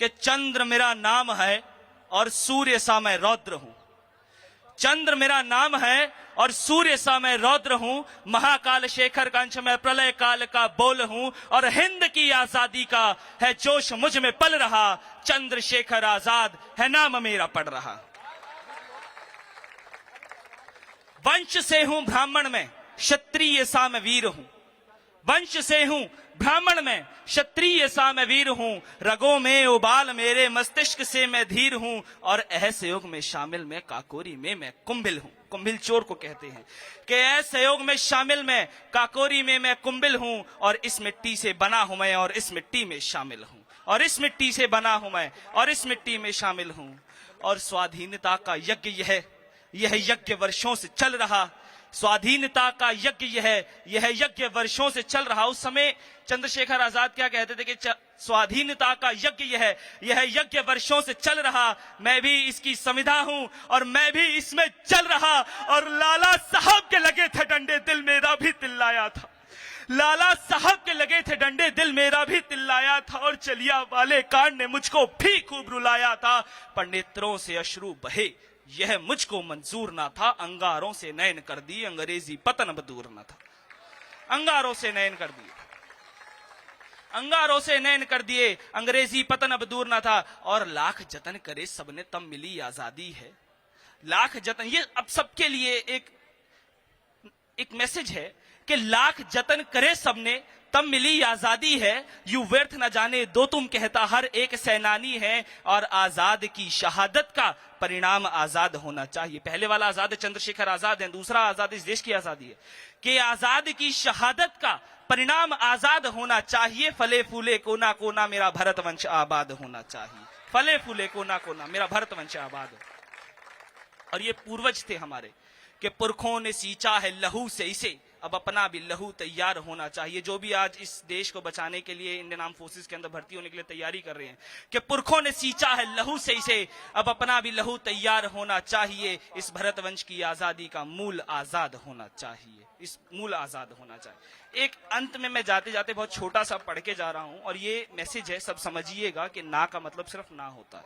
कि चंद्र मेरा नाम है और सूर्य सा मैं रौद्र हूं। चंद्र मेरा नाम है और सूर्य सा मैं रौद्र हूं। महाकाल शेखर का अंश मैं प्रलय काल का बोल हूं। और हिंद की आजादी का है जोश मुझ में पल रहा। चंद्रशेखर आजाद है नाम मेरा पढ़ रहा। वंश से हूं ब्राह्मण में, क्षत्रिय सा मैं वीर हूं। वंश से हूं ब्राह्मण में, क्षत्रिय सा मैं वीर हूं। रगों में उबाल मेरे, मस्तिष्क से मैं धीर हूं। और असहयोग में शामिल मैं, काकोरी में मैं कुंभिल हूं। कुंभिल चोर को कहते हैं कि असहयोग में शामिल मैं, काकोरी में मैं कुंभिल हूं। और इस मिट्टी से बना हूं मैं, और इस मिट्टी में शामिल हूं। और इस मिट्टी से बना हूं मैं, और इस मिट्टी में शामिल हूं। और स्वाधीनता का यज्ञ यह यज्ञ वर्षों से चल रहा। स्वाधीनता का यज्ञ यह यज्ञ वर्षों से चल रहा। उस समय चंद्रशेखर आजाद क्या कहते थे कि स्वाधीनता का यज्ञ यह यज्ञ वर्षों से चल रहा। मैं भी इसकी संविधा हूं और मैं भी इसमें चल रहा। और लाला साहब के लगे थे डंडे, दिल मेरा भी तिल्लाया था। लाला साहब के लगे थे डंडे, दिल मेरा भी तिल्लाया था। और चलिया वाले कांड ने मुझको भी खूब रुलाया था। पर नेत्रों से अश्रु बहे, यह मुझको मंजूर ना था। अंगारों से नयन कर दी, अंग्रेजी पतन अब दूर ना था। अंगारों से नयन कर दिए, अंगारों से नयन कर दिए, अंग्रेजी पतन अब दूर ना था। और लाख जतन करे सबने तब मिली आजादी है। लाख जतन, ये अब सबके लिए एक मैसेज है कि लाख जतन करे सबने तब मिली आजादी है। यू व्यर्थ न जाने दो तुम कहता हर एक सेनानी है। और आजाद की शहादत का परिणाम आजाद होना चाहिए। पहले वाला आजाद चंद्रशेखर आजाद है, दूसरा आजाद इस देश की आजादी है कि आजाद की शहादत का परिणाम आजाद होना चाहिए। फले फूले कोना कोना मेरा भारत वंश आबाद होना चाहिए। फले फूले कोना कोना मेरा भारत वंश आबाद हो। और ये पूर्वज थे हमारे कि पुरखों ने सींचा है लहू से इसे, अब अपना भी लहू तैयार होना चाहिए। जो भी आज इस देश को बचाने के लिए इंडियन आर्म फोर्सेस के अंदर भर्ती होने के लिए तैयारी कर रहे हैं कि पुरखों ने सींचा है लहू से इसे, अब अपना भी लहू तैयार होना चाहिए। इस भरतवंश की आजादी का मूल आजाद होना चाहिए। इस मूल आजाद होना चाहिए। एक अंत में मैं जाते जाते बहुत छोटा सा पढ़ के जा रहा हूं और ये मैसेज है, सब समझिएगा कि ना का मतलब सिर्फ ना होता है,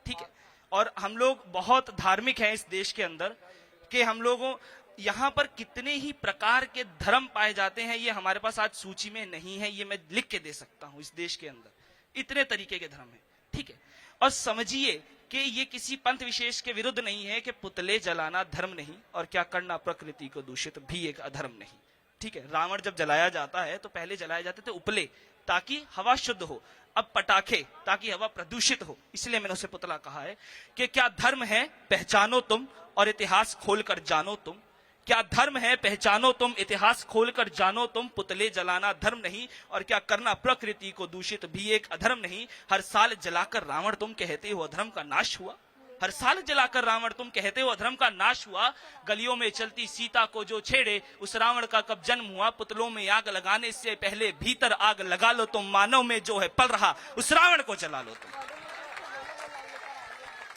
ठीक है। और हम लोग बहुत धार्मिक हैं इस देश के अंदर कि हम लोगों यहां पर कितने ही प्रकार के धर्म पाए जाते हैं, ये हमारे पास आज सूची में नहीं है। ये मैं लिख के दे सकता हूं। इस देश के अंदर इतने तरीके के धर्म हैं, ठीक है। और समझिए कि ये किसी पंथ विशेष के विरुद्ध नहीं है कि पुतले जलाना धर्म नहीं और क्या करना प्रकृति को दूषित भी एक अधर्म नहीं, ठीक है। रावण जब जलाया जाता है तो पहले जलाए जाते थे उपले ताकि हवा शुद्ध हो, अब पटाखे ताकि हवा प्रदूषित हो। इसलिए मैंने उसे पुतला कहा है कि क्या धर्म है पहचानो तुम और इतिहास खोलकर जानो तुम। क्या धर्म है पहचानो तुम, इतिहास खोलकर जानो तुम। पुतले जलाना धर्म नहीं और क्या करना प्रकृति को दूषित भी एक अधर्म नहीं। हर साल जलाकर रावण तुम कहते हो अधर्म का नाश हुआ। हर साल जलाकर रावण तुम कहते हो अधर्म का नाश हुआ। गलियों में चलती सीता को जो छेड़े उस रावण का कब जन्म हुआ। पुतलों में आग लगाने से पहले भीतर आग लगा लो तुम। मानव में जो है पल रहा उस रावण को जला लो तुम।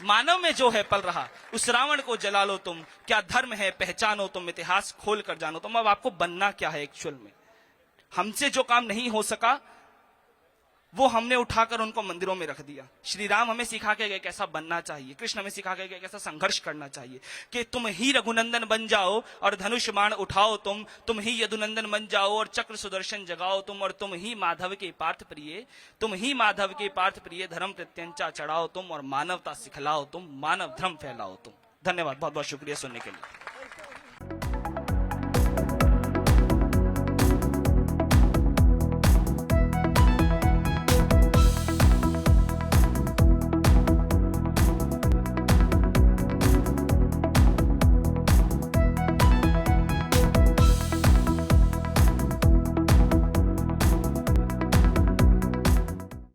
मानव में जो है पल रहा उस रावण को जला लो तुम। क्या धर्म है पहचानो तुम, इतिहास खोल कर जानो तुम। अब आपको बनना क्या है एक्चुअल में। हमसे जो काम नहीं हो सका वो हमने उठाकर उनको मंदिरों में रख दिया। श्री राम हमें सिखा के गए कैसा बनना चाहिए, कृष्ण हमें सिखा के गए कैसा संघर्ष करना चाहिए कि तुम ही रघुनंदन बन जाओ और धनुष बाण उठाओ तुम ही यदुनंदन बन जाओ और चक्र सुदर्शन जगाओ तुम। और तुम ही माधव के पार्थ प्रिय, तुम ही माधव के पार्थ प्रिय। धर्म प्रत्यंचा चढ़ाओ तुम और मानवता सिखलाओ तुम। मानव धर्म फैलाओ तुम। धन्यवाद, बहुत बहुत शुक्रिया सुनने के लिए।